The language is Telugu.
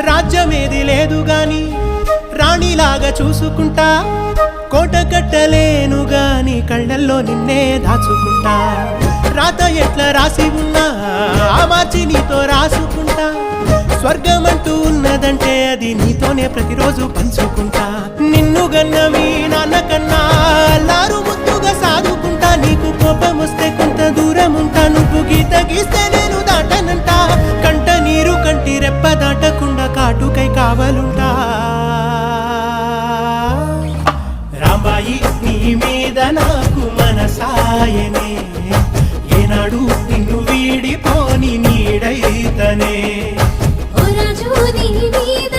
రాజ్యమేది లేదు గాని రాణిలాగా చూసుకుంటా, కోట కట్టలేను గాని కళ్ళల్లో నిన్నే దాచుకుంటా. రాత ఎట్లా రాసి ఉన్నా ఆ మార్చి నీతో రాసుకుంటా. స్వర్గమంటూ ఉన్నదంటే అది నీతోనే ప్రతిరోజు పంచుకుంటా. నిన్ను గన్న మీ నాన్న కన్నా అల్లారు ముద్దుగా సాదుకుంటా. నీకు కోపం వస్తే కొంత దూరం ఉంటా, నువ్వు గీత గీస్తే నేను దాటనంటా. కంట నీరు కంటి రెప్ప దాటకుండా కాటుకై కావలుంటా. రాంబాయి నీ మీద నాకు మనసాయనే, ఏనాడు నిన్ను వీడిపోని నీడైతనే. ఓ రాజు నీ మీద